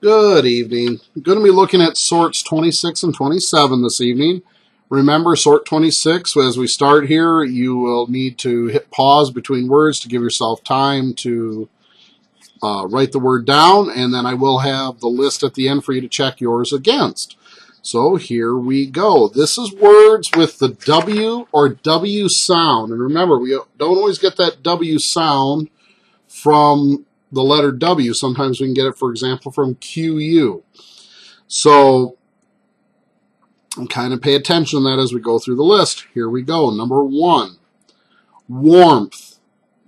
Good evening. I'm going to be looking at sorts 26 and 27 this evening. Remember, sort 26, as we start here, you will need to hit pause between words to give yourself time to write the word down, and then I will have the list at the end for you to check yours against. So here we go. This is words with the W or W sound. And remember, we don't always get that W sound from the letter W. Sometimes we can get it, for example, from QU. So kind of pay attention to that as we go through the list. Here we go. Number 1, warmth.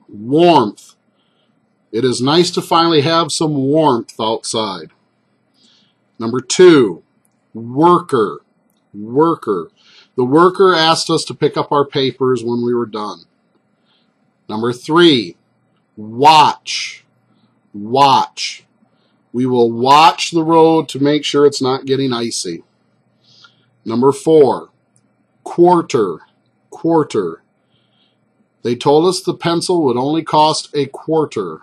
Warmth. It is nice to finally have some warmth outside. Number 2, worker. Worker. The worker asked us to pick up our papers when we were done. Number 3, watch. Watch. We will watch the road to make sure it's not getting icy. Number 4, quarter. Quarter. They told us the pencil would only cost a quarter.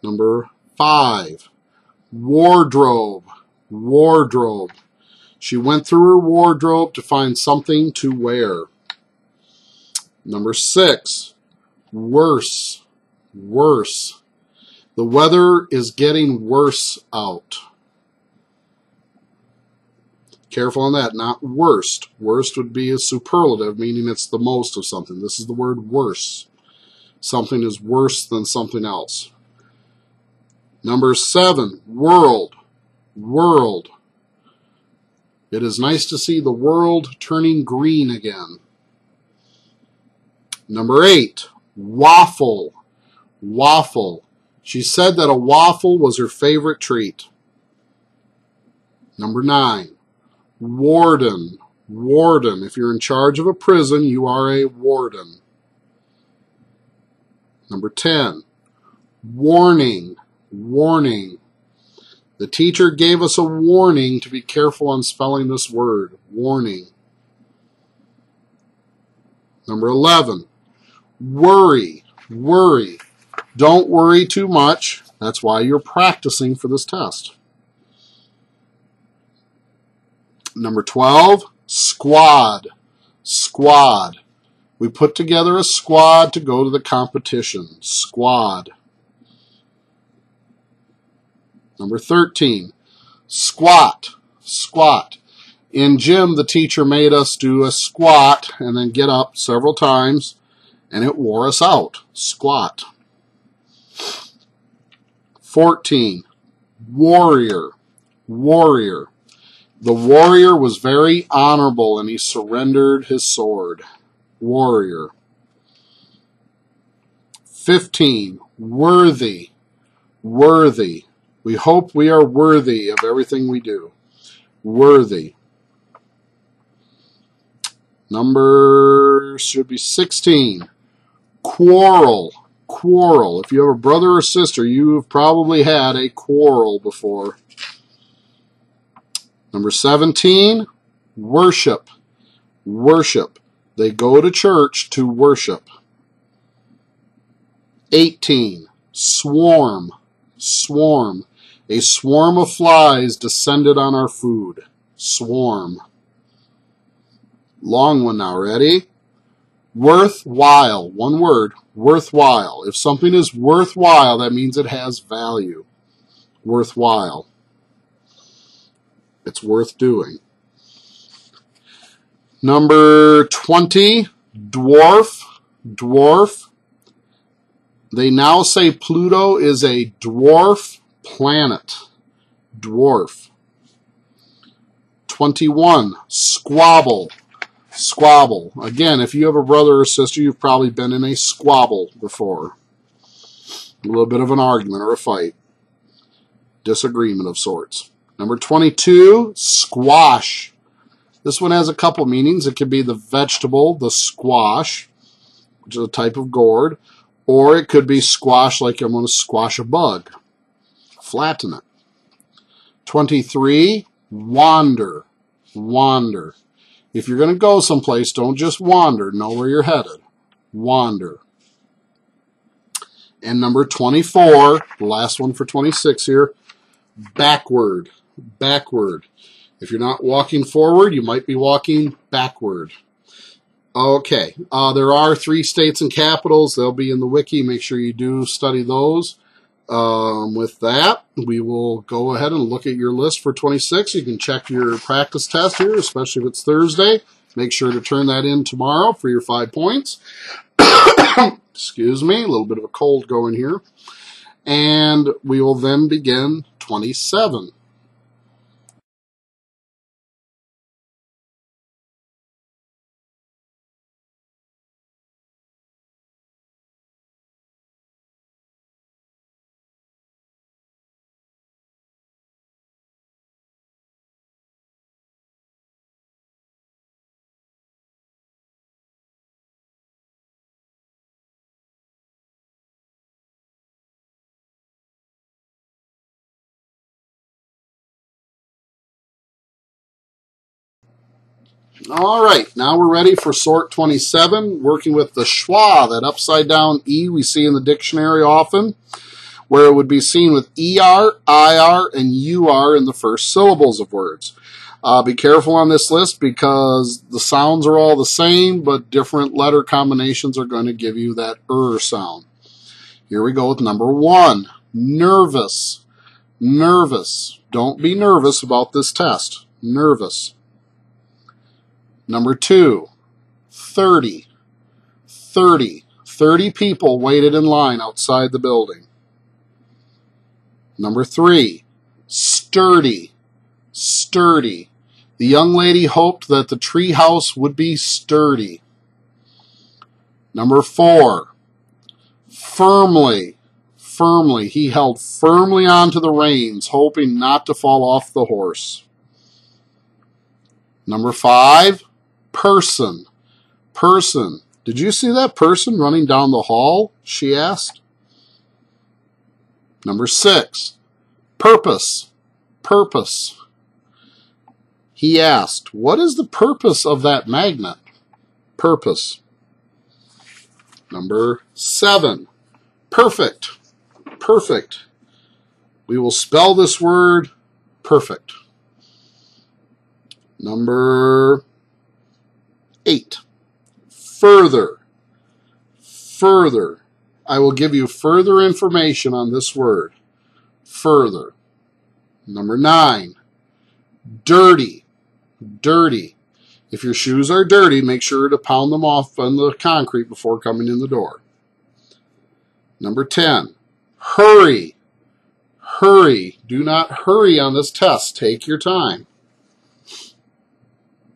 Number 5, wardrobe. Wardrobe. She went through her wardrobe to find something to wear. Number 6, worse. Worse. The weather is getting worse out. Careful on that, not worst. Worst would be a superlative, meaning it's the most of something. This is the word worse. Something is worse than something else. Number 7, world. World. It is nice to see the world turning green again. Number 8, waffle. Waffle. She said that a waffle was her favorite treat. Number 9, warden. Warden. If you're in charge of a prison, you are a warden. Number 10, warning. Warning. The teacher gave us a warning to be careful on spelling this word. Warning. Number 11, worry. Worry. Don't worry too much. That's why you're practicing for this test. Number 12, squad. Squad. We put together a squad to go to the competition. Squad. Number 13, squat. Squat. In gym, the teacher made us do a squat and then get up several times, and it wore us out. Squat. 14, warrior. Warrior. The warrior was very honorable and he surrendered his sword. Warrior. 15, worthy. Worthy. We hope we are worthy of everything we do. Worthy. Number should be 16, quarrel. Quarrel. If you have a brother or sister, you have probably had a quarrel before. Number 17, worship. Worship. They go to church to worship. 18, swarm. Swarm. A swarm of flies descended on our food. Swarm. Long one now. Ready? Worthwhile. One word. Worthwhile. If something is worthwhile, that means it has value. Worthwhile. It's worth doing. Number 20, dwarf. Dwarf. They now say Pluto is a dwarf planet. Dwarf. 21, squabble. Squabble. Again, if you have a brother or sister, you've probably been in a squabble before. A little bit of an argument or a fight. Disagreement of sorts. Number 22, squash. This one has a couple meanings. It could be the vegetable, the squash, which is a type of gourd, or it could be squash like I'm going to squash a bug. Flatten it. 23, wander. Wander. If you're going to go someplace, don't just wander. Know where you're headed. Wander. And number 24, the last one for 26 here, backward, backward. If you're not walking forward, you might be walking backward. Okay, there are 3 states and capitals. They'll be in the wiki. Make sure you do study those. With that, we will go ahead and look at your list for 26. You can check your practice test here, especially if it's Thursday. Make sure to turn that in tomorrow for your 5 points. Excuse me, a little bit of a cold going here. And we will then begin 27. All right, now we're ready for sort 27, working with the schwa, that upside down E we see in the dictionary often, where it would be seen with ER, IR, and UR in the first syllables of words. Be careful on this list because the sounds are all the same, but different letter combinations are going to give you that sound. Here we go with number 1, nervous, nervous. Don't be nervous about this test, nervous. Number 2, 30, 30. 30 people waited in line outside the building. Number 3, sturdy, sturdy. The young lady hoped that the tree house would be sturdy. Number 4, firmly, firmly. He held firmly onto the reins, hoping not to fall off the horse. Number 5, person, person. Did you see that person running down the hall? She asked. Number 6, purpose, purpose. He asked, what is the purpose of that magnet? Purpose. Number 7, perfect, perfect. We will spell this word perfect. Number 8, further, further. I will give you further information on this word, further. Number 9, dirty, dirty. If your shoes are dirty, make sure to pound them off on the concrete before coming in the door. Number 10, hurry, hurry. Do not hurry on this test. Take your time.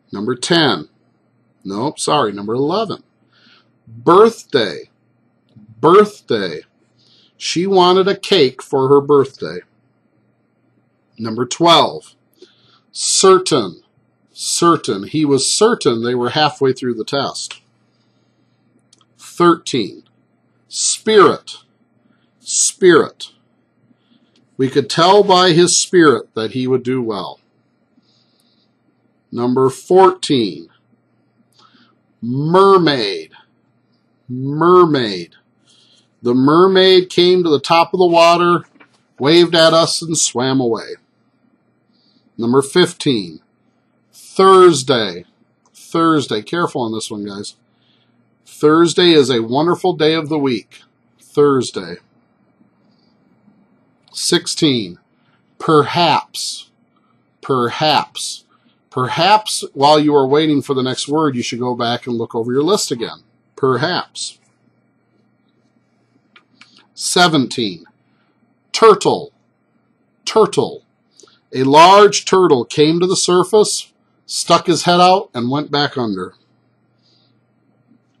Number 10, nope, sorry, number 11, birthday, birthday. She wanted a cake for her birthday. Number 12, certain, certain. He was certain they were halfway through the test. 13, spirit, spirit. We could tell by his spirit that he would do well. Number 14, mermaid, mermaid. The mermaid came to the top of the water, waved at us, and swam away. Number 15, Thursday, Thursday. Careful on this one, guys. Thursday is a wonderful day of the week. Thursday. 16, perhaps, perhaps. Perhaps while you are waiting for the next word, you should go back and look over your list again. Perhaps. 17, turtle, turtle. A large turtle came to the surface, stuck his head out, and went back under.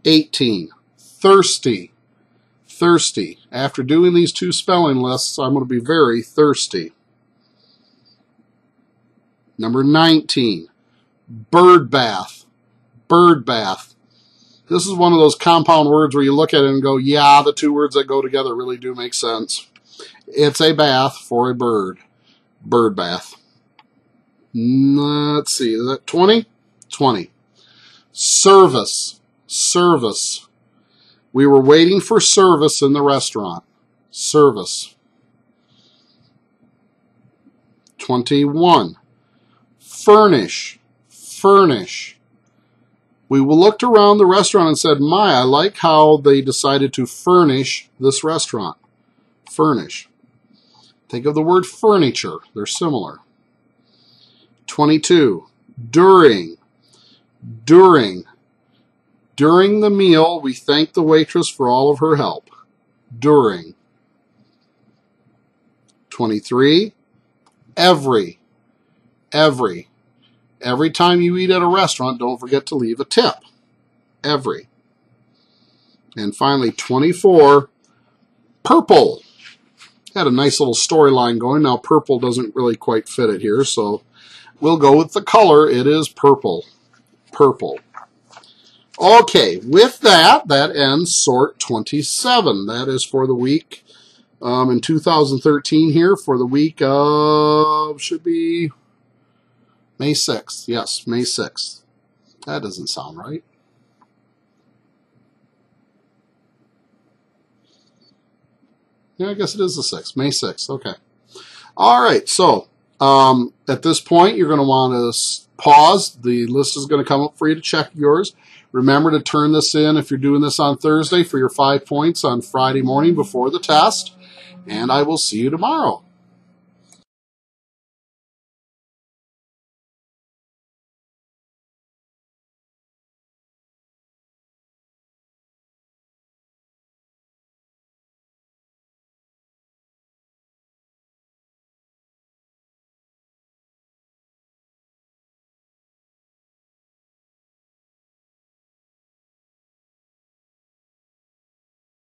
18, thirsty, thirsty. After doing these 2 spelling lists, I'm going to be very thirsty. Number 19, bird bath, bird bath. This is one of those compound words where you look at it and go, yeah, the 2 words that go together really do make sense. It's a bath for a bird, bird bath. Let's see, is that 20? 20. Service, service. We were waiting for service in the restaurant. Service. 21. Furnish, furnish. We looked around the restaurant and said, my, I like how they decided to furnish this restaurant. Furnish. Think of the word furniture. They're similar. 22. During. During. During the meal, we thank the waitress for all of her help. During. 23. Every. Every. Every time you eat at a restaurant, don't forget to leave a tip. Every. And finally, 24. Purple. Had a nice little storyline going. Now, purple doesn't really quite fit it here, so we'll go with the color. It is purple. Purple. Okay, with that, that ends Sort 27. That is for the week in 2013 here, for the week of, should be May 6th. Yes, May 6th. That doesn't sound right. Yeah, I guess it is the 6th, May 6th. Okay. All right, so at this point, you're going to want to pause. The list is going to come up for you to check yours. Remember to turn this in if you're doing this on Thursday for your 5 points on Friday morning before the test. And I will see you tomorrow.